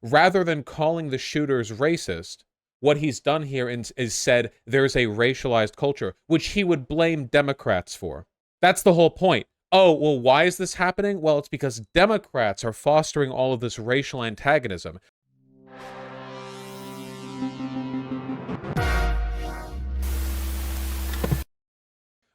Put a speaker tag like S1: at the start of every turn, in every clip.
S1: Rather than calling the shooters racist, what he's done here is said there's a racialized culture, which he would blame Democrats for. That's the whole point. Oh, well, why is this happening? Well, it's because Democrats are fostering all of this racial antagonism.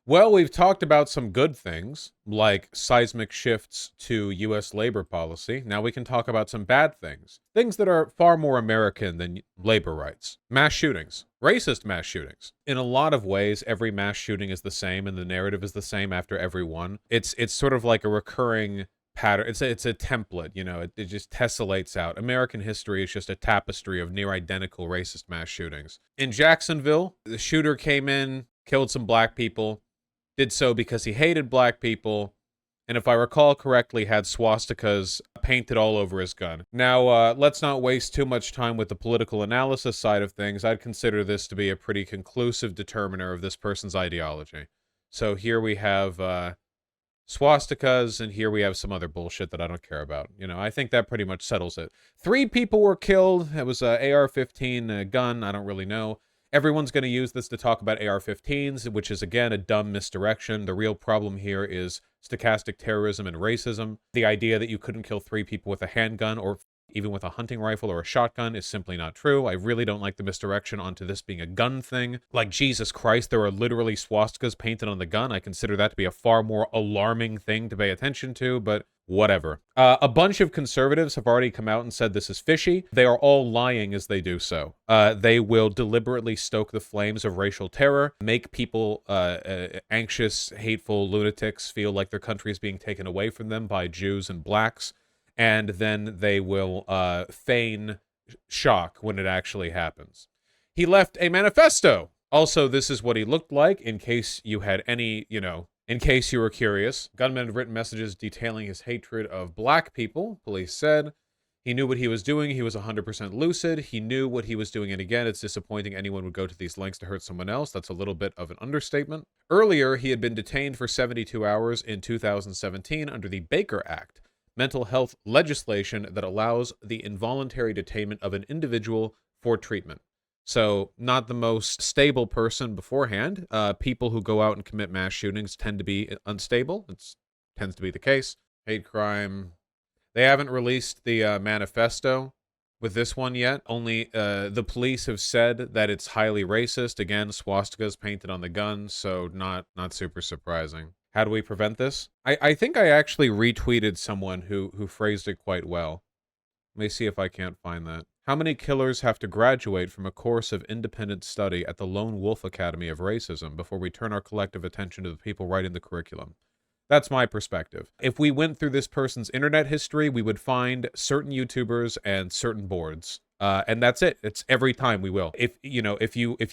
S1: Well, we've talked about some good things, like seismic shifts to U.S. labor policy. Now we can talk about some bad things. Things that are far more American than labor rights. Mass shootings. Racist mass shootings. In a lot of ways, every mass shooting is the same, and the narrative is the same after every one. It's sort of like a recurring pattern. It's a template, you know, it just tessellates out. American history is just a tapestry of near identical racist mass shootings. In Jacksonville, the shooter came in, killed some black people, did so because he hated black people, and if I recall correctly, had swastikas painted all over his gun. Now, let's not waste too much time with the political analysis side of things. I'd consider this to be a pretty conclusive determiner of this person's ideology. So here we have swastikas, and here we have some other bullshit that I don't care about. You know, I think that pretty much settles it. 3 people were killed. It was a AR-15 gun. I don't really know. Everyone's going to use this to talk about AR-15s, which is, again, a dumb misdirection. The real problem here is stochastic terrorism and racism. The idea that you couldn't kill 3 people with a handgun or even with a hunting rifle or a shotgun is simply not true. I really don't like the misdirection onto this being a gun thing. Like, Jesus Christ, there are literally swastikas painted on the gun. I consider that to be a far more alarming thing to pay attention to, but whatever. A bunch of conservatives have already come out and said this is fishy. They are all lying as they do so. They will deliberately stoke the flames of racial terror, make people anxious, hateful lunatics feel like their country is being taken away from them by Jews and blacks, and then they will feign shock when it actually happens. He left a manifesto. Also, this is what he looked like, in case you had any, in case you were curious. Gunman had written messages detailing his hatred of black people, police said. He knew what he was doing. He was 100% lucid. He knew what he was doing. And again, it's disappointing anyone would go to these lengths to hurt someone else. That's a little bit of an understatement. Earlier, he had been detained for 72 hours in 2017 under the Baker Act, mental health legislation that allows the involuntary detainment of an individual for treatment. So, not the most stable person beforehand. People who go out and commit mass shootings tend to be unstable. It tends to be the case. Hate crime. They haven't released the manifesto with this one yet. Only the police have said that it's highly racist. Again, swastikas painted on the gun, so not super surprising. How do we prevent this? I think I actually retweeted someone who phrased it quite well. Let me see if I can't find that. How many killers have to graduate from a course of independent study at the Lone Wolf Academy of Racism before we turn our collective attention to the people writing the curriculum? That's my perspective. If we went through this person's internet history, we would find certain YouTubers and certain boards. And that's it. It's every time we will. If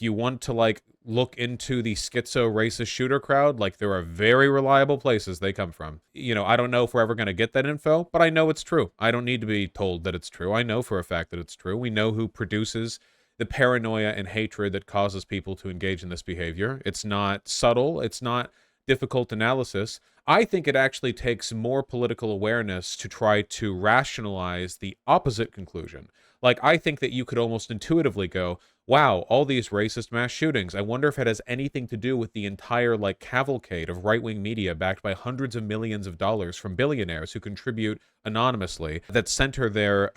S1: you want to like look into the schizo racist shooter crowd, like there are very reliable places they come from. I don't know if we're ever going to get that info, but I know it's true. I don't need to be told that it's true. I know for a fact that it's true. We know who produces the paranoia and hatred that causes people to engage in this behavior. It's not subtle. It's not difficult analysis. I think it actually takes more political awareness to try to rationalize the opposite conclusion. Like, I think that you could almost intuitively go, wow, all these racist mass shootings. I wonder if it has anything to do with the entire, cavalcade of right-wing media backed by hundreds of millions of dollars from billionaires who contribute anonymously that center their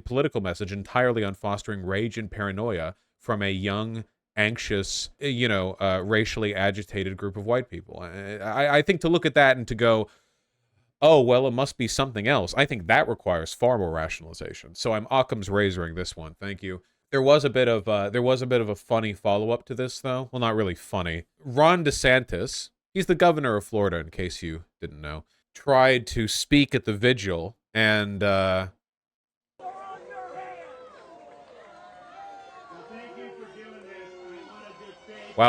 S1: political message entirely on fostering rage and paranoia from a young, anxious, racially agitated group of white people. I think to look at that and to go, oh, well, it must be something else, I think that requires far more rationalization. So I'm Occam's razoring this one. Thank you. There was a bit of a funny follow-up to this, though. Well, not really funny. Ron Desantis, he's the governor of Florida, in case you didn't know, tried to speak at the vigil, and wow,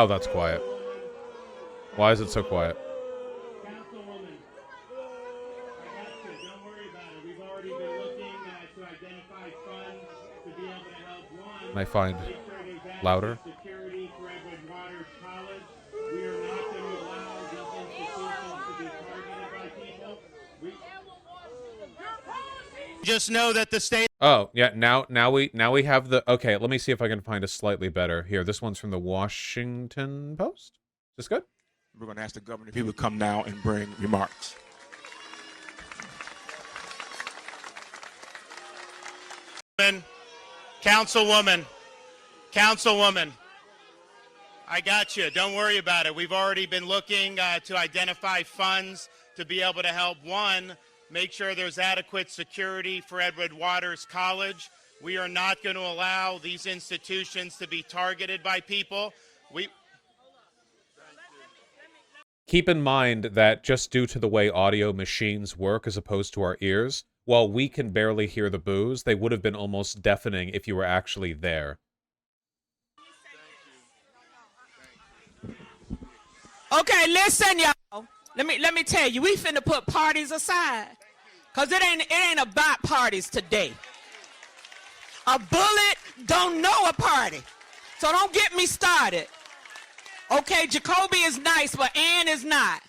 S1: that's quiet. Why is it so quiet? Can I find louder?
S2: Just know that the state...
S1: Oh, yeah, now we have the... Okay, let me see if I can find a slightly better. Here, this one's from the Washington Post. Is this good?
S3: We're going to ask the governor if he would come now and bring remarks.
S2: Councilwoman, I got you. Don't worry about it. We've already been looking to identify funds to be able to help, one, make sure there's adequate security for Edward Waters College. We are not going to allow these institutions to be targeted by people.
S1: Keep in mind that just due to the way audio machines work as opposed to our ears, while we can barely hear the boos, they would have been almost deafening if you were actually there.
S4: Okay, listen, y'all. Let me tell you, we finna put parties aside. Cause it ain't about parties today. A bullet don't know a party. So don't get me started. Okay, Jacoby is nice, but Ann is not.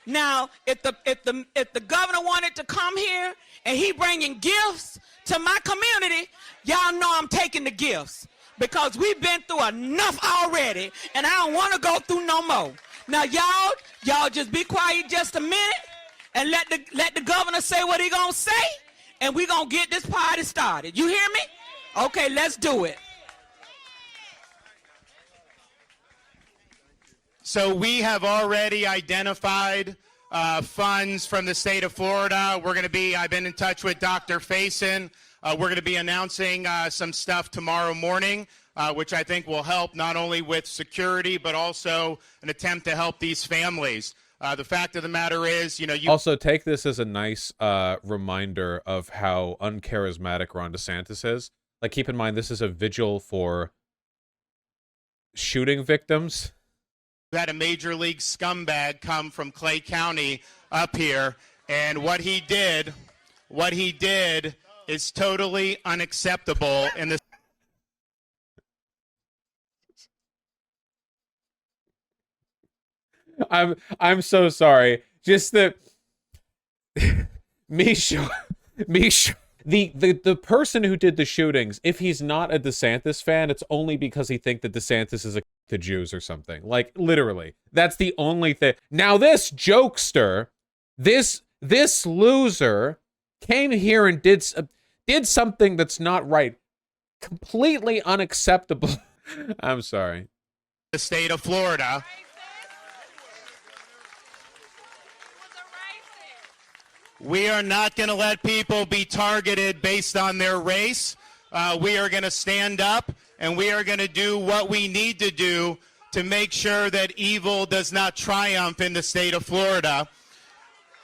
S4: Now, if the governor wanted to come here and he bringing gifts to my community, y'all know I'm taking the gifts because we've been through enough already, and I don't want to go through no more. Now, y'all just be quiet just a minute and let the governor say what he gonna say, and we gonna get this party started. You hear me? Okay, let's do it.
S2: So we have already identified funds from the state of Florida. I've been in touch with Dr. Faison. We're going to be announcing some stuff tomorrow morning, which I think will help not only with security, but also an attempt to help these families. The fact of the matter is, you
S1: also take this as a nice reminder of how uncharismatic Ron DeSantis is. Like, keep in mind, this is a vigil for shooting victims.
S2: We had a major league scumbag come from Clay County up here, and what he did is totally unacceptable in the...
S1: I'm so sorry. Just the the person who did the shootings, if he's not a DeSantis fan, it's only because he thinks that DeSantis is a to Jews or something. Like, literally. That's the only thing. Now, this jokester, this loser came here and did something that's not right. Completely unacceptable. I'm sorry.
S2: The state of Florida. We are not going to let people be targeted based on their race. We are going to stand up, and we are going to do what we need to do to make sure that evil does not triumph in the state of Florida.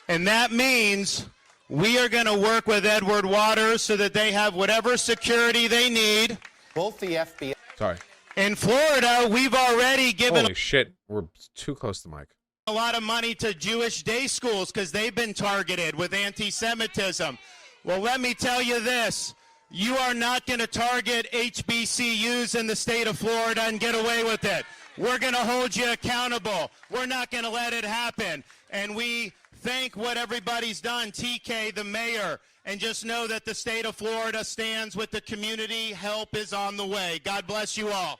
S2: And that means we are going to work with Edward Waters so that they have whatever security they need.
S5: Both the FBI...
S1: Sorry.
S2: In Florida, we've already given...
S1: Holy shit, we're too close to the mic.
S2: A lot of money to Jewish day schools because they've been targeted with anti-Semitism. Well, let me tell you this. You are not going to target HBCUs in the state of Florida and get away with it. We're going to hold you accountable. We're not going to let it happen. And we thank what everybody's done, TK, the mayor, and just know that the state of Florida stands with the community. Help is on the way. God bless you all.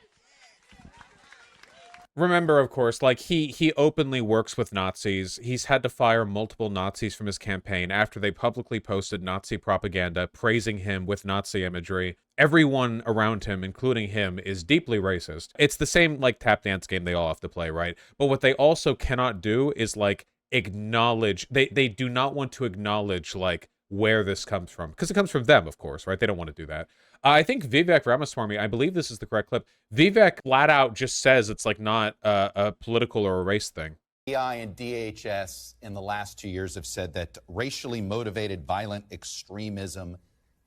S1: Remember, of course, like, he openly works with Nazis. He's had to fire multiple Nazis from his campaign after they publicly posted Nazi propaganda praising him with Nazi imagery. Everyone around him, including him, is deeply racist. It's the same, like, tap dance game they all have to play, right? But what they also cannot do is, like, acknowledge... They do not want to acknowledge, like, where this comes from. Because it comes from them, of course, right? They don't want to do that. I think Vivek Ramaswamy, I believe this is the correct clip, Vivek flat out just says it's, like, not a political or a race thing.
S5: FBI and DHS in the last 2 years have said that racially motivated violent extremism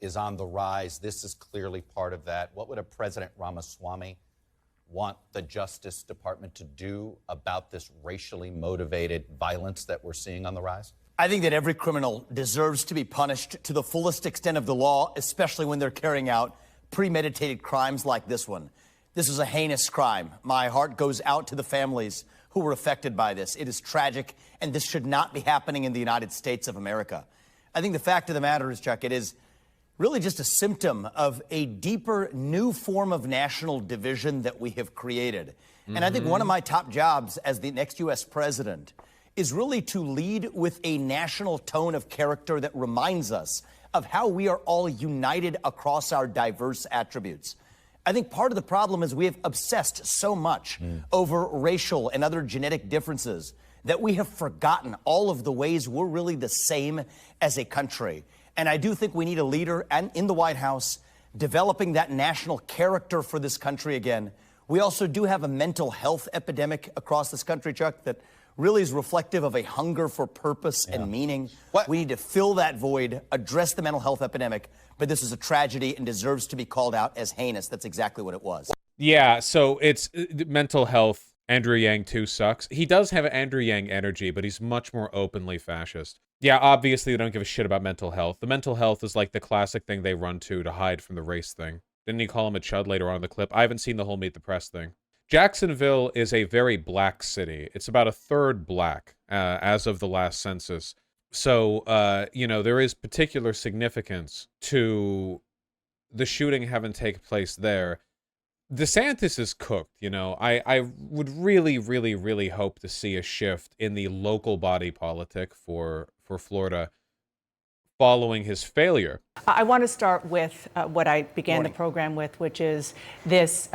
S5: is on the rise. This is clearly part of that. What would a President Ramaswamy want the Justice Department to do about this racially motivated violence that we're seeing on the rise?
S6: I think that every criminal deserves to be punished to the fullest extent of the law, especially when they're carrying out premeditated crimes like this one. This is a heinous crime. My heart goes out to the families who were affected by this. It is tragic, and this should not be happening in the United States of America. I think the fact of the matter is, Chuck, it is really just a symptom of a deeper, new form of national division that we have created. And I think one of my top jobs as the next U.S. president is really to lead with a national tone of character that reminds us of how we are all united across our diverse attributes. I think part of the problem is we have obsessed so much over racial and other genetic differences that we have forgotten all of the ways we're really the same as a country. And I do think we need a leader in the White House developing that national character for this country again. We also do have a mental health epidemic across this country, Chuck, that really is reflective of a hunger for purpose and meaning. We need to fill that void, address the mental health epidemic, but this is a tragedy and deserves to be called out as heinous. That's exactly what it was.
S1: Yeah, so it's mental health. Andrew Yang too sucks. He does have Andrew Yang energy, but he's much more openly fascist. Yeah, obviously they don't give a shit about mental health. The mental health is like the classic thing they run to hide from the race thing. Didn't he call him a chud later on in the clip? I haven't seen the whole Meet the Press thing. Jacksonville is a very black city. It's about a third black as of the last census. So, you know, there is particular significance to the shooting having taken place there. Desantis is cooked, you know. I would really, really, really hope to see a shift in the local body politic for Florida following his failure.
S7: I want to start with what I began the program with, which is this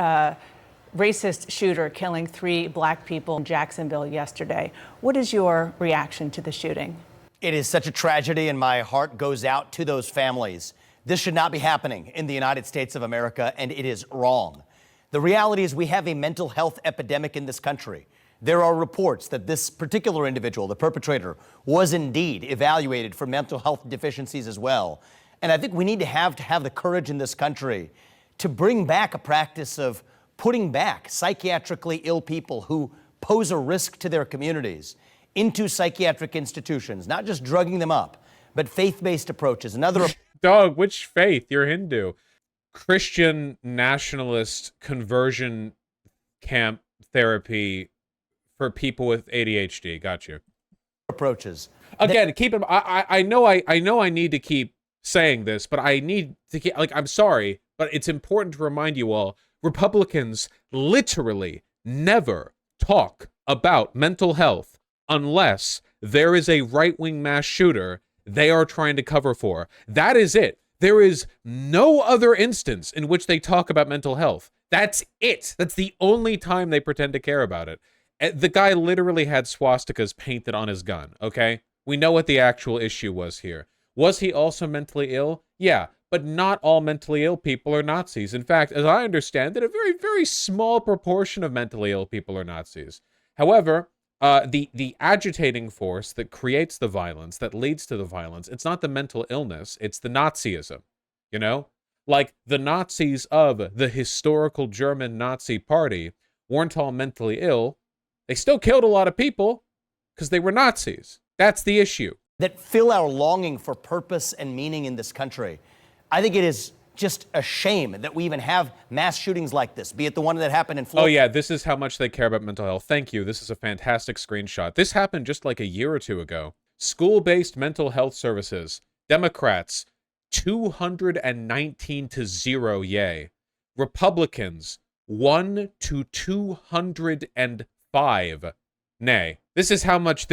S7: racist shooter killing 3 black people in Jacksonville yesterday. What is your reaction to the shooting?
S6: It is such a tragedy, and my heart goes out to those families. This should not be happening in the United States of America, and it is wrong. The reality is we have a mental health epidemic in this country. There are reports that this particular individual, the perpetrator, was indeed evaluated for mental health deficiencies as well. And I think we need to have the courage in this country to bring back a practice of putting back psychiatrically ill people who pose a risk to their communities into psychiatric institutions, not just drugging them up, but faith-based approaches. Another
S1: Dog, which faith? You're Hindu. Christian nationalist conversion camp therapy for people with ADHD. Got you.
S6: Approaches.
S1: Again, keep in I know I need to keep saying this, but I need to keep, like, I'm sorry, but it's important to remind you all, Republicans literally never talk about mental health unless there is a right-wing mass shooter they are trying to cover for. That is it. There is no other instance in which they talk about mental health. That's it. That's the only time they pretend to care about it. The guy literally had swastikas painted on his gun, okay? We know what the actual issue was here. Was he also mentally ill? Yeah, but not all mentally ill people are Nazis. In fact, as I understand it, a very, very small proportion of mentally ill people are Nazis. However, the agitating force that creates the violence, that leads to the violence, it's not the mental illness, it's the Nazism, you know? Like, the Nazis of the historical German Nazi party weren't all mentally ill. They still killed a lot of people because they were Nazis. That's the issue.
S6: That fill our longing for purpose and meaning in this country. I think it is just a shame that we even have mass shootings like this, be it the one that happened in Florida.
S1: Oh yeah, this is how much they care about mental health. Thank you. This is a fantastic screenshot. This happened just like a year or two ago. School-based mental health services. Democrats, 219 to 0, yay. Republicans, 1 to 205, nay. This is how much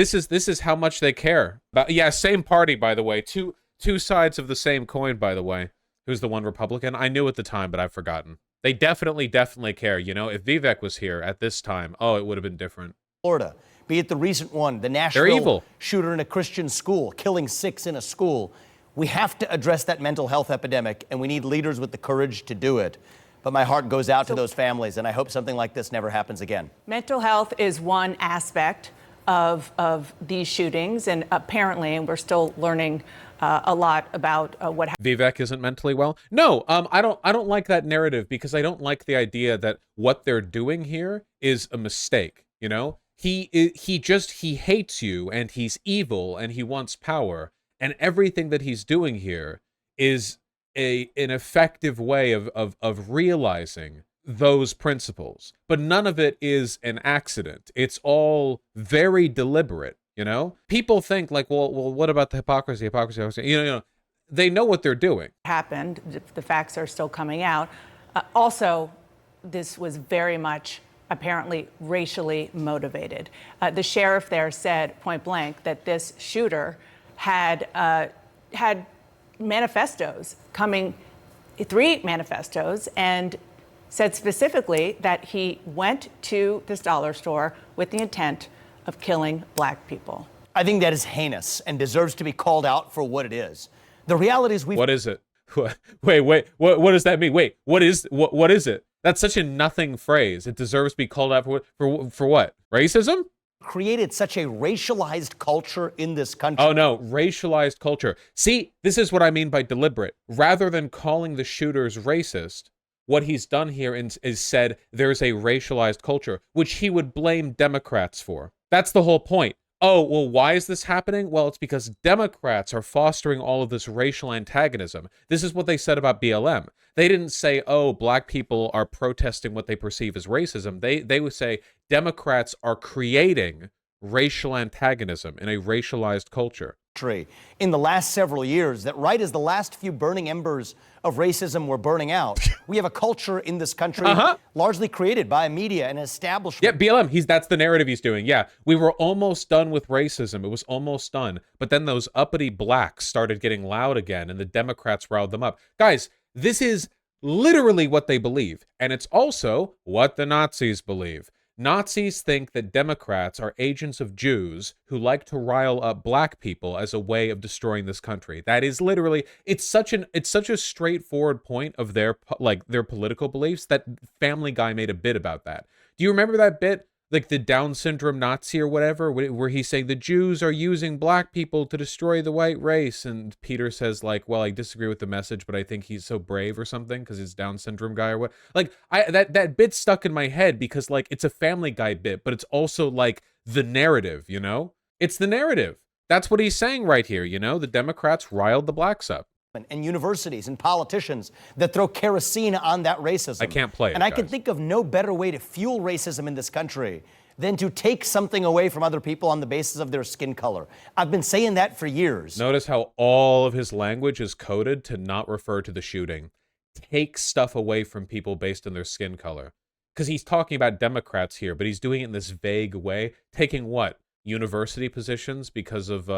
S1: they care. But yeah, same party, by the way. Two sides of the same coin, by the way. Who's the one Republican? I knew at the time, but I've forgotten. They definitely care. You know, if Vivek was here at this time, oh, it would have been different.
S6: Florida, be it the recent one, the Nashville shooter in a Christian school, killing 6 in a school. We have to address that mental health epidemic, and we need leaders with the courage to do it. But my heart goes out to those families, and I hope something like this never happens again.
S7: Mental health is one aspect of these shootings, and apparently, and we're still learning a lot about what happened.
S1: Vivek isn't mentally well. No, I don't like that narrative because I don't like the idea that what they're doing here is a mistake. You know, he hates you and he's evil and he wants power, and everything that he's doing here is an effective way of realizing those principles. But none of it is an accident. It's all very deliberate. You know, people think like, well, what about the hypocrisy? You know, they know what they're doing.
S7: Happened. The facts are still coming out. Also, this was very much apparently racially motivated. The sheriff there said point blank that this shooter had manifestos coming, 3 manifestos, and said specifically that he went to this dollar store with the intent of killing black people.
S6: I think that is heinous and deserves to be called out for what it is. The reality is
S1: What is it? Wait, what does that mean? Wait, what is it? That's such a nothing phrase. It deserves to be called out for what? Racism?
S6: Created such a racialized culture in this country.
S1: Oh no, racialized culture. See, this is what I mean by deliberate. Rather than calling the shooters racist, what he's done here is said there's a racialized culture, which he would blame Democrats for. That's the whole point. Oh, well, why is this happening? Well, it's because Democrats are fostering all of this racial antagonism. This is what they said about BLM. They didn't say, oh, black people are protesting what they perceive as racism. They would say Democrats are creating racial antagonism in a racialized culture.
S6: In the last several years, that right as the last few burning embers of racism were burning out, we have a culture in this country largely created by media and establishment.
S1: Yeah, BLM, that's the narrative he's doing. Yeah, we were almost done with racism. It was almost done. But then those uppity blacks started getting loud again, and the Democrats riled them up. Guys, this is literally what they believe. And it's also what the Nazis believe. Nazis think that Democrats are agents of Jews who like to rile up black people as a way of destroying this country. That is literally, it's such a straightforward point of their political beliefs that Family Guy made a bit about that. Do you remember that bit? Like the Down syndrome Nazi or whatever, where he's saying the Jews are using black people to destroy the white race. And Peter says like, well, I disagree with the message, but I think he's so brave or something because he's Down syndrome guy or what. Like that bit stuck in my head because like it's a Family Guy bit, but it's also like the narrative, you know? It's the narrative. That's what he's saying right here, you know? The Democrats riled the blacks up.
S6: And universities and politicians that throw kerosene on that racism.
S1: I can't play it,
S6: And I can think of no better way to fuel racism in this country than to take something away from other people on the basis of their skin color. I've been saying that for years.
S1: Notice how all of his language is coded to not refer to the shooting. Take stuff away from people based on their skin color. Because he's talking about Democrats here, but he's doing it in this vague way. Taking what? University positions because of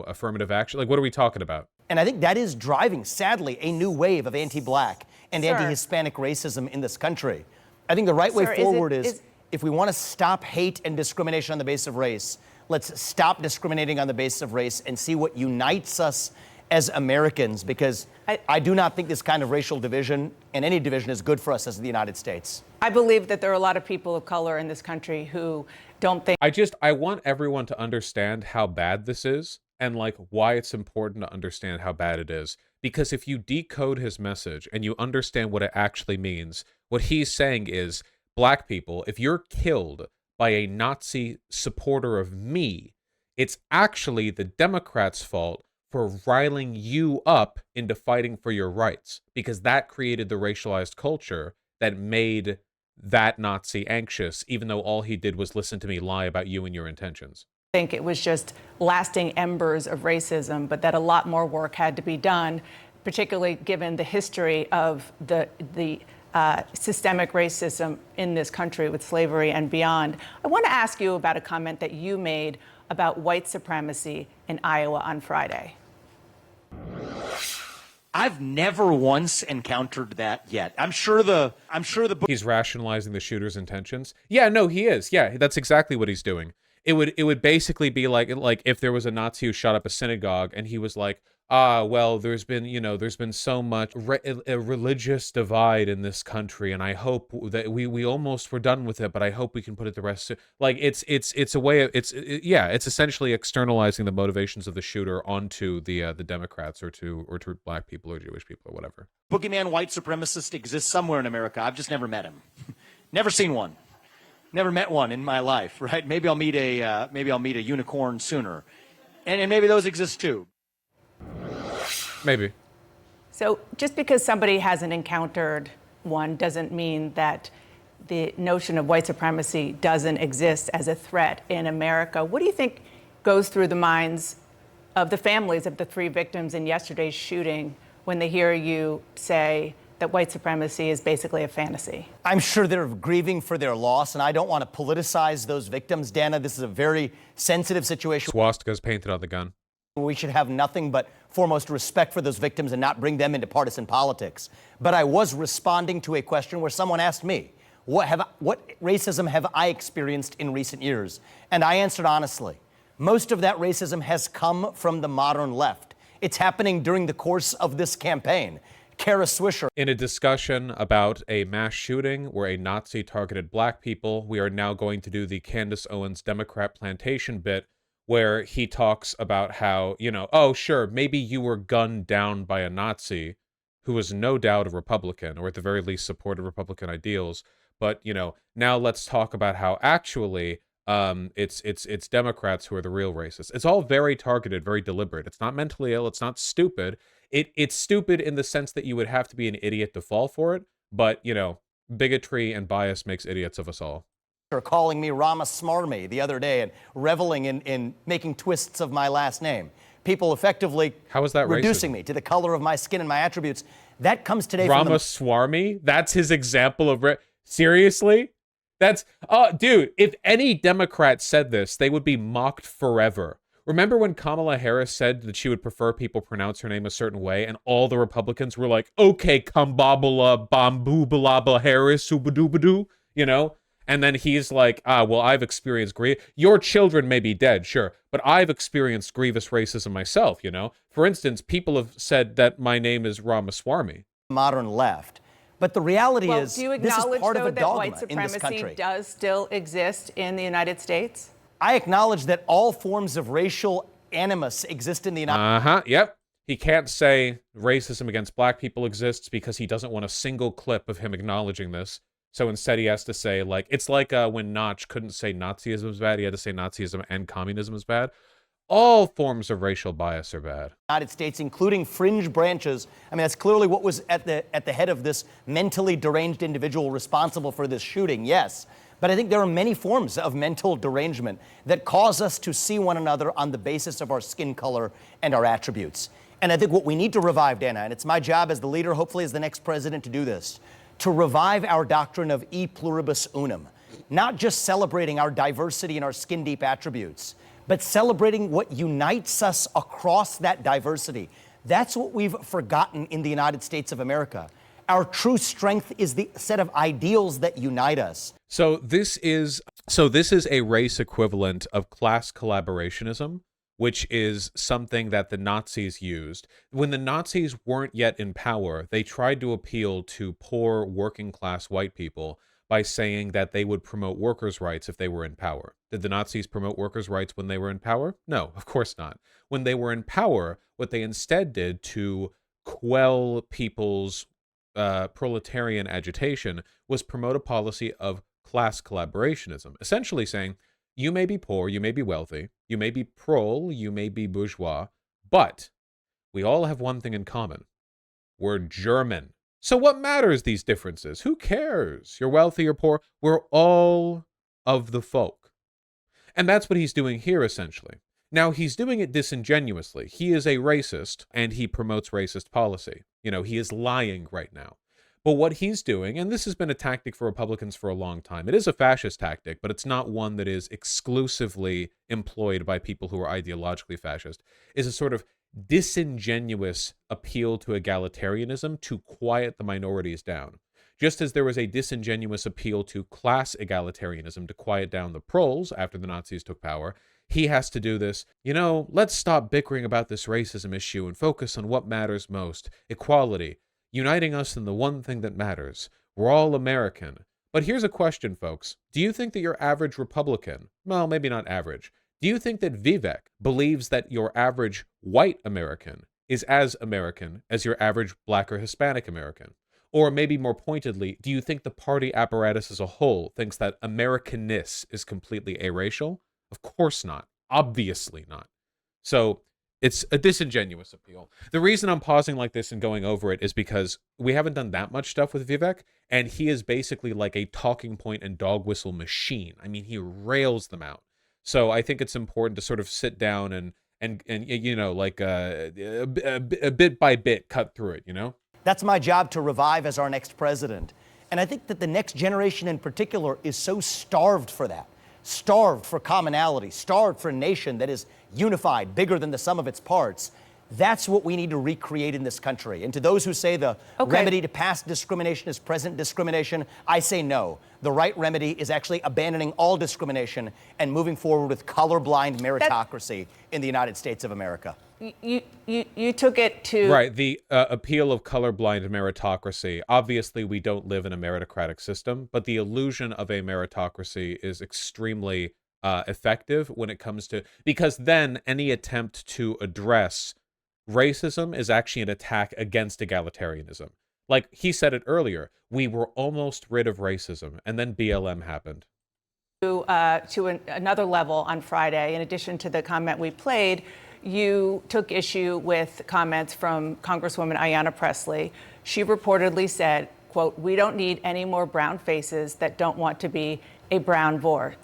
S1: affirmative action? Like, what are we talking about?
S6: And I think that is driving, sadly, a new wave of anti-black and anti-Hispanic racism in this country. I think the right way forward is if we want to stop hate and discrimination on the basis of race, let's stop discriminating on the basis of race and see what unites us as Americans, because I do not think this kind of racial division and any division is good for us as the United States.
S7: I believe that there are a lot of people of color in this country who don't think.
S1: I want everyone to understand how bad this is and like why it's important to understand how bad it is. Because if you decode his message and you understand what it actually means, what he's saying is, black people, if you're killed by a Nazi supporter of me, it's actually the Democrats' fault for riling you up into fighting for your rights, because that created the racialized culture that made that Nazi anxious, even though all he did was listen to me lie about you and your intentions.
S7: I think it was just lasting embers of racism, but that a lot more work had to be done, particularly given the history of the systemic racism in this country with slavery and beyond. I want to ask you about a comment that you made about white supremacy in Iowa on Friday.
S6: I've never once encountered that yet. I'm sure the
S1: He's rationalizing the shooter's intentions. Yeah, no, he is. Yeah, that's exactly what he's doing. It would basically be like if there was a Nazi who shot up a synagogue and he was like, well, there's been so much a religious divide in this country, and I hope that we almost were done with it, but I hope we can put it to rest. Like it's a way of it's essentially externalizing the motivations of the shooter onto the Democrats or to black people or Jewish people or whatever.
S6: boogeyman white supremacist exists somewhere in America. I've just never met him. Never seen one. Never met one in my life, right? Maybe I'll meet a unicorn sooner. And maybe those exist too.
S1: Maybe.
S7: So just because somebody hasn't encountered one doesn't mean that the notion of white supremacy doesn't exist as a threat in America. What do you think goes through the minds of the families of the 3 victims in yesterday's shooting when they hear you say that white supremacy is basically a fantasy?
S6: I'm sure they're grieving for their loss, and I don't want to politicize those victims. Dana, this is a very sensitive situation.
S1: Swastikas painted on the gun.
S6: We should have nothing but foremost respect for those victims and not bring them into partisan politics. But I was responding to a question where someone asked me, what racism have I experienced in recent years? And I answered honestly. Most of that racism has come from the modern left. It's happening during the course of this campaign. Kara Swisher.
S1: In a discussion about a mass shooting where a Nazi targeted black people, we are now going to do the Candace Owens Democrat plantation bit where he talks about how, oh, sure, maybe you were gunned down by a Nazi who was no doubt a Republican, or at the very least supported Republican ideals. But, now let's talk about how actually it's Democrats who are the real racists. It's all very targeted, very deliberate. It's not mentally ill. It's not stupid. It's stupid in the sense that you would have to be an idiot to fall for it. But, bigotry and bias makes idiots of us all.
S6: Calling me Rama Smarmy the other day and reveling in making twists of my last name. People effectively
S1: How is that
S6: reducing
S1: racism?
S6: me to the color of my skin and my attributes. That comes today from
S1: Rama Swarmy? That's his example of... Seriously? That's... dude, if any Democrat said this, they would be mocked forever. Remember when Kamala Harris said that she would prefer people pronounce her name a certain way, and all the Republicans were like, okay, Kambabala, Bamboobalaba Harris, Ubadubadu, And then he's like, well, I've experienced your children may be dead, sure, but I've experienced grievous racism myself, For instance, people have said that my name is Ramaswamy.
S6: Modern left. But the reality is,
S7: do you
S6: this is
S7: acknowledge,
S6: part of
S7: though,
S6: a
S7: that
S6: dogma
S7: white
S6: in this country.
S7: supremacy does still exist in the United States?
S6: I acknowledge that all forms of racial animus exist in the United States.
S1: Yep. He can't say racism against black people exists because he doesn't want a single clip of him acknowledging this. So instead he has to say, it's like when Notch couldn't say Nazism is bad, he had to say Nazism and communism is bad. All forms of racial bias are bad.
S6: United States, including fringe branches. I mean, that's clearly what was at the head of this mentally deranged individual responsible for this shooting, yes. But I think there are many forms of mental derangement that cause us to see one another on the basis of our skin color and our attributes. And I think what we need to revive, Dana, and it's my job as the leader, hopefully as the next president, to do this, to revive our doctrine of e pluribus unum, not just celebrating our diversity and our skin-deep attributes, but celebrating what unites us across that diversity. That's what we've forgotten in the United States of America. Our true strength is the set of ideals that unite us.
S1: So this is a race equivalent of class collaborationism, which is something that the Nazis used. When the Nazis weren't yet in power, they tried to appeal to poor working class white people by saying that they would promote workers' rights if they were in power. Did the Nazis promote workers' rights when they were in power? No, of course not. When they were in power, what they instead did to quell people's proletarian agitation was promote a policy of class collaborationism, essentially saying, you may be poor, you may be wealthy, you may be prole, you may be bourgeois, but we all have one thing in common. We're German. So what matters, these differences? Who cares? You're wealthy or poor. We're all of the folk. And that's what he's doing here, essentially. Now, he's doing it disingenuously. He is a racist, and he promotes racist policy. He is lying right now. But what he's doing, and this has been a tactic for Republicans for a long time, it is a fascist tactic, but it's not one that is exclusively employed by people who are ideologically fascist, is a sort of disingenuous appeal to egalitarianism to quiet the minorities down. Just as there was a disingenuous appeal to class egalitarianism to quiet down the proles after the Nazis took power, he has to do this, let's stop bickering about this racism issue and focus on what matters most, equality, uniting us in the one thing that matters. We're all American. But here's a question, folks. Do you think that your average Republican, well, maybe not average, do you think that Vivek believes that your average white American is as American as your average black or Hispanic American? Or maybe more pointedly, do you think the party apparatus as a whole thinks that Americanness is completely aracial? Of course not. Obviously not. So it's a disingenuous appeal. The reason I'm pausing like this and going over it is because we haven't done that much stuff with Vivek, and he is basically like a talking point and dog whistle machine. I mean, he rails them out. So I think it's important to sort of sit down and you know, like a bit by bit cut through it, you know?
S6: That's my job to revive as our next president. And I think that the next generation in particular is so starved for that, starved for commonality, starved for a nation that is unified, bigger than the sum of its parts. That's what we need to recreate in this country. And to those who say the remedy to past discrimination is present discrimination, I say no. The right remedy is actually abandoning all discrimination and moving forward with colorblind meritocracy in the United States of America.
S7: You took it to...
S1: Right, the appeal of colorblind meritocracy. Obviously, we don't live in a meritocratic system, but the illusion of a meritocracy is extremely effective when it comes to... Because then any attempt to address racism is actually an attack against egalitarianism. Like he said it earlier, we were almost rid of racism, and then BLM happened.
S7: To another level on Friday, in addition to the comment we played, you took issue with comments from Congresswoman Ayanna Pressley. She reportedly said, quote, "We don't need any more brown faces that don't want to be a brown voice."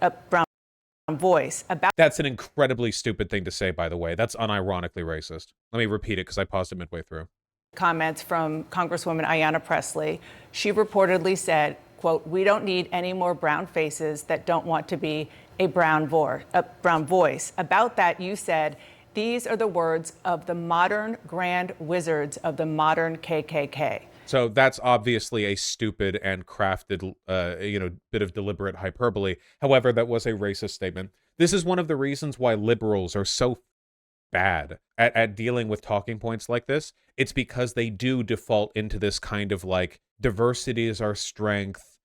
S1: That's an incredibly stupid thing to say, by the way. That's unironically racist. Let me repeat it because I paused it midway through.
S7: Comments from Congresswoman Ayanna Pressley. She reportedly said, quote, "We don't need any more brown faces that don't want to be a brown voice." About that, you said, "These are the words of the modern grand wizards of the modern KKK."
S1: So that's obviously a stupid and crafted, bit of deliberate hyperbole. However, that was a racist statement. This is one of the reasons why liberals are so bad at dealing with talking points like this. It's because they do default into this kind of like, diversity is our strength,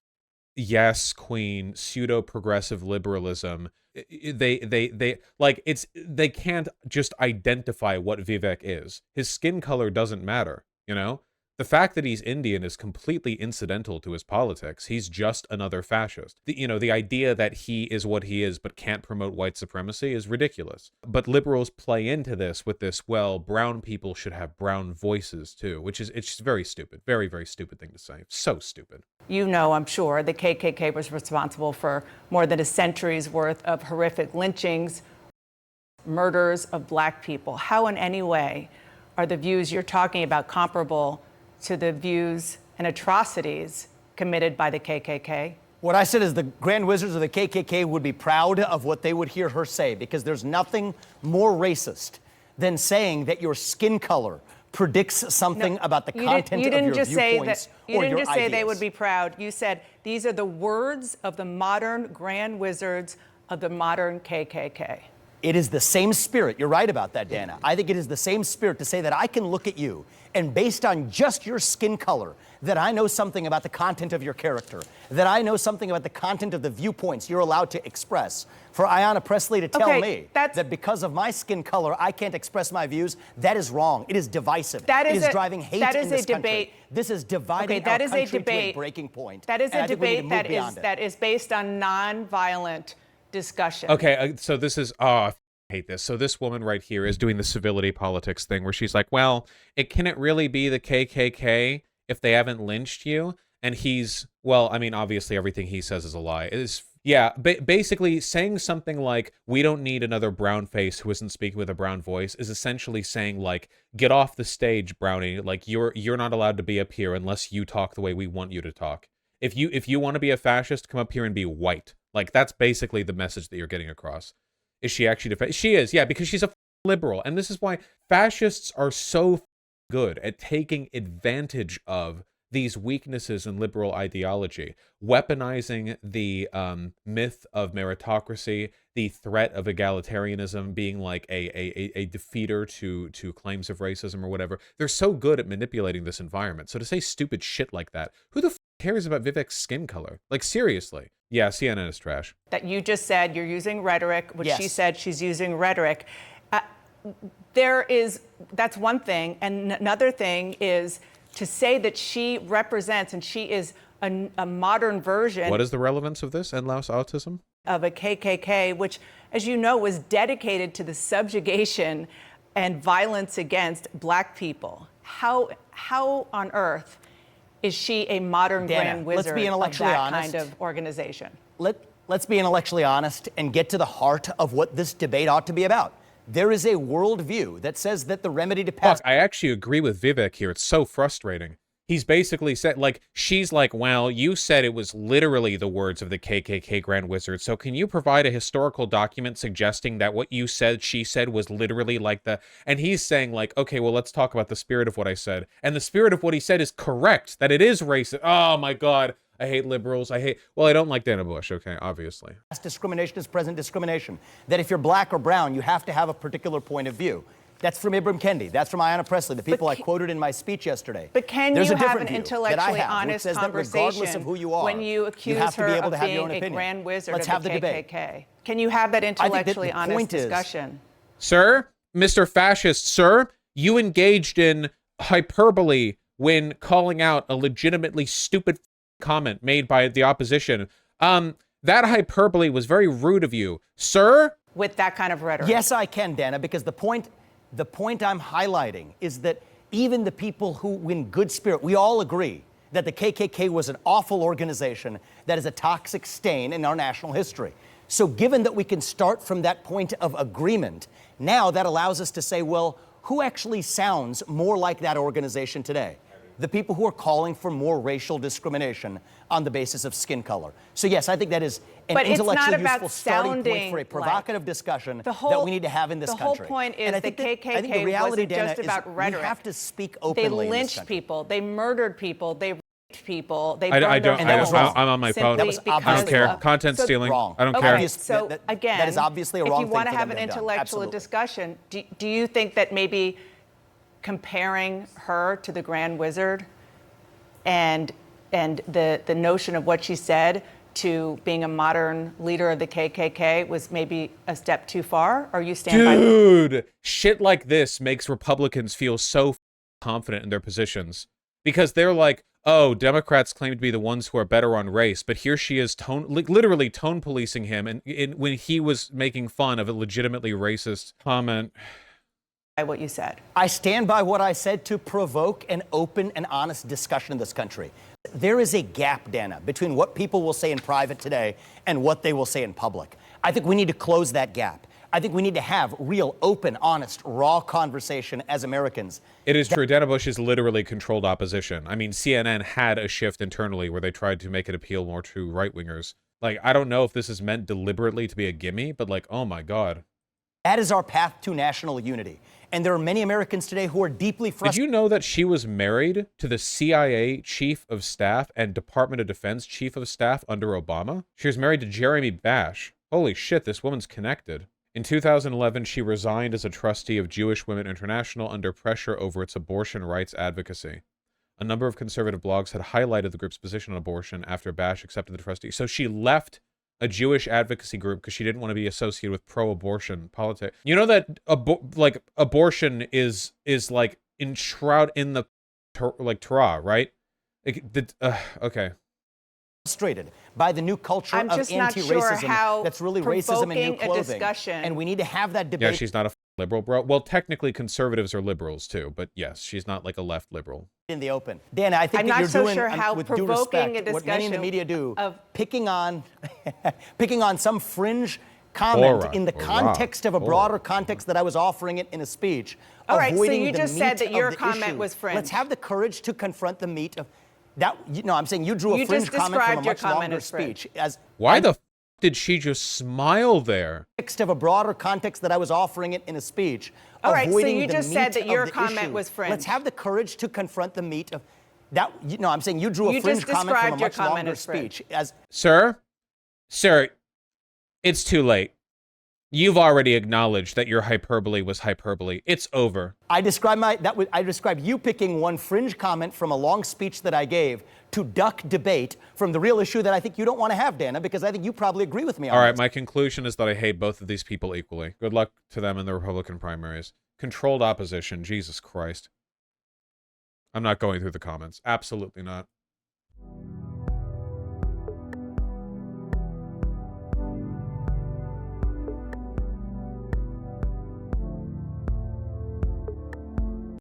S1: yes, queen, pseudo-progressive liberalism. They can't just identify what Vivek is. His skin color doesn't matter, you know? The fact that he's Indian is completely incidental to his politics. He's just another fascist. The idea that he is what he is but can't promote white supremacy is ridiculous. But liberals play into this with this, well, brown people should have brown voices too, it's very stupid. Very, very stupid thing to say. So stupid.
S7: You know, I'm sure, the KKK was responsible for more than a century's worth of horrific lynchings, murders of black people. How in any way are the views you're talking about comparable to the views and atrocities committed by the KKK?
S6: What I said is the grand wizards of the KKK would be proud of what they would hear her say, because there's nothing more racist than saying that your skin color predicts something about the content of your viewpoints or your
S7: You didn't just say they
S6: ideas.
S7: would be proud. You said these are the words of the modern grand wizards of the modern KKK.
S6: It is the same spirit. You're right about that, Dana. I think it is the same spirit to say that I can look at you and based on just your skin color, that I know something about the content of your character, that I know something about the content of the viewpoints you're allowed to express. For Ayanna Pressley to tell me that because of my skin color, I can't express my views, that is wrong. It is divisive. It is driving hate in this country. This is dividing our country to a breaking point.
S7: That is a debate that is based on nonviolent discussion.
S1: Okay, so this is... I hate this. So this woman right here is doing the civility politics thing where she's like, well, can it really be the KKK if they haven't lynched you? And he's, well, I mean, obviously everything he says is a lie. Basically saying something like, we don't need another brown face who isn't speaking with a brown voice is essentially saying, like, get off the stage, Brownie. Like, you're not allowed to be up here unless you talk the way we want you to talk. If you want to be a fascist, come up here and be white. Like, that's basically the message that you're getting across. Is she actually she is, yeah, because she's a liberal. And this is why fascists are so good at taking advantage of these weaknesses in liberal ideology, weaponizing the myth of meritocracy, the threat of egalitarianism being like a defeater to claims of racism or whatever. They're so good at manipulating this environment. So to say stupid shit like that, who the cares about Vivek's skin color? Like, seriously. Yeah, CNN is trash.
S7: That you just said you're using rhetoric, which she said she's using rhetoric. That's one thing. And another thing is to say that she represents, and she is a modern version.
S1: What is the relevance of this, Endlaus autism?
S7: Of a KKK, which, as you know, was dedicated to the subjugation and violence against black people. How on earth is she a modern grand wizard of that kind of organization?
S6: Let's be intellectually honest and get to the heart of what this debate ought to be about. There is a worldview that says that the remedy to pass.
S1: Fuck, I actually agree with Vivek here. It's so frustrating. He's basically said, like, she's like, well, you said it was literally the words of the KKK Grand Wizard, so can you provide a historical document suggesting that what you said, she said, was literally like the... And he's saying, like, okay, well, let's talk about the spirit of what I said. And the spirit of what he said is correct, that it is racist. Oh, my God. I hate liberals. Well, I don't like Dana Bush, okay, obviously.
S6: Discrimination is present discrimination. That if you're black or brown, you have to have a particular point of view. That's from Ibram Kendi. That's from Ayanna Pressley, the people I quoted in my speech yesterday.
S7: But can
S6: There's
S7: you
S6: a
S7: have
S6: different
S7: an
S6: view that I
S7: intellectually
S6: have, which
S7: honest
S6: says that regardless
S7: conversation
S6: of who you are,
S7: when you accuse
S6: have to
S7: her
S6: be able
S7: of
S6: to have your own
S7: being a
S6: opinion.
S7: grand wizard
S6: Let's
S7: of
S6: have
S7: the
S6: the debate.
S7: KKK? Can you have that intellectually
S6: the
S7: honest
S6: point is-
S7: discussion?
S1: Sir, Mr. Fascist, sir, you engaged in hyperbole when calling out a legitimately stupid comment made by the opposition. That hyperbole was very rude of you, sir.
S7: With that kind of rhetoric?
S6: Yes, I can, Dana, because the point I'm highlighting is that even the people who, in good spirit, we all agree that the KKK was an awful organization that is a toxic stain in our national history. So given that we can start from that point of agreement, now that allows us to say, well, who actually sounds more like that organization today? The people who are calling for more racial discrimination on the basis of skin color. So yes, I think that is an
S7: But it's not
S6: intellectually
S7: about
S6: useful starting point
S7: sounding
S6: for a provocative discussion
S7: The whole-
S6: that we need to have in this
S7: the
S6: country.
S7: whole point is
S6: And I
S7: the
S6: think
S7: KKK
S6: I think the reality,
S7: wasn't
S6: Dana,
S7: just
S6: is
S7: about rhetoric.
S6: we have to speak
S7: They
S6: openly in this
S7: lynched
S6: country.
S7: people. They murdered people. They raped people. They
S1: I
S7: burned their
S1: don't,
S6: And that was
S7: homes
S6: wrong.
S1: I'm on my phone.
S7: simply
S6: That was
S7: because
S1: I don't care.
S7: of-
S1: Content
S7: So-
S1: stealing.
S6: Wrong.
S1: I don't
S7: Okay,
S1: care.
S6: Obvious-
S7: so
S6: that-
S7: again,
S6: that is obviously a wrong
S7: if you
S6: thing
S7: want to
S6: for
S7: have
S6: them
S7: an
S6: to have done.
S7: intellectual
S6: Absolutely.
S7: discussion, do you think that maybe comparing her to the Grand Wizard and the notion of what she said to being a modern leader of the KKK was maybe a step too far? Or you stand by?
S1: Dude, shit like this makes Republicans feel so confident in their positions because they're like, oh, Democrats claim to be the ones who are better on race, but here she is literally tone policing him and when he was making fun of a legitimately racist comment.
S7: What you said.
S6: I stand by what I said to provoke an open and honest discussion in this country. There is a gap, Dana, between what people will say in private today and what they will say in public. I think we need to close that gap. I think we need to have real, open, honest, raw conversation as Americans.
S1: It is true. Dana Bush is literally controlled opposition. I mean, CNN had a shift internally where they tried to make it appeal more to right-wingers. Like, I don't know if this is meant deliberately to be a gimme, but like, oh my God.
S6: That is our path to national unity. And there are many Americans today who are deeply
S1: Did
S6: frustrated.
S1: you know that she was married to the CIA Chief of Staff and Department of Defense Chief of Staff under Obama? She was married to Jeremy Bash. Holy shit, this woman's connected. In 2011, she resigned as a trustee of Jewish Women International under pressure over its abortion rights advocacy. A number of conservative blogs had highlighted the group's position on abortion after Bash accepted the trustee. So she left a Jewish advocacy group because she didn't want to be associated with pro-abortion politics. You know that abortion is like enshrouded in the Torah, right? Okay.
S6: Frustrated by the new culture
S7: I'm
S6: of
S7: just not sure
S6: anti-racism
S7: how
S6: that's really racism in new
S7: provoking a
S6: clothing.
S7: discussion-
S6: And we need to have that debate.
S1: Yeah, she's not a liberal, bro. Well, technically conservatives are liberals too, but yes, she's not like a left liberal.
S6: In the open. Dana, I think
S7: I'm
S6: that
S7: not
S6: you're
S7: so
S6: doing,
S7: sure how
S6: with due
S7: provoking
S6: respect,
S7: a
S6: what many in the
S7: discussion
S6: media do,
S7: of-
S6: picking on some fringe comment
S1: Aura,
S6: in the
S1: aura,
S6: context of a broader
S1: aura.
S6: context that I was offering it in a speech.
S7: All right, so
S6: avoiding
S7: you
S6: the
S7: just said
S6: meat
S7: that your
S6: of the
S7: comment
S6: issue.
S7: was fringe.
S6: Let's have the courage to confront the meat of that. No, I'm saying you drew a
S7: You
S6: fringe
S7: just
S6: comment from a
S7: described your
S6: much
S7: comment
S6: longer
S7: as fringe.
S6: speech. As
S1: Why the f did she just smile there?
S6: context of a broader context that I was offering it in a speech.
S7: All right, so
S6: avoiding
S7: you
S6: the
S7: just said
S6: meat
S7: that your
S6: of the
S7: comment
S6: issue.
S7: was fringe.
S6: Let's have the courage to confront the meat of that. No, I'm saying you drew a
S7: You
S6: fringe
S7: just
S6: comment from a
S7: described your
S6: much
S7: comment
S6: longer
S7: as fringe.
S6: speech. As
S1: Sir, it's too late. You've already acknowledged that your hyperbole was hyperbole. It's over.
S6: I described you picking one fringe comment from a long speech that I gave to duck debate from the real issue that I think you don't want to have, Dana, because I think you probably agree with me on
S1: All right,
S6: this.
S1: my conclusion is that I hate both of these people equally. Good luck to them in the Republican primaries. Controlled opposition, Jesus Christ. I'm not going through the comments. Absolutely not.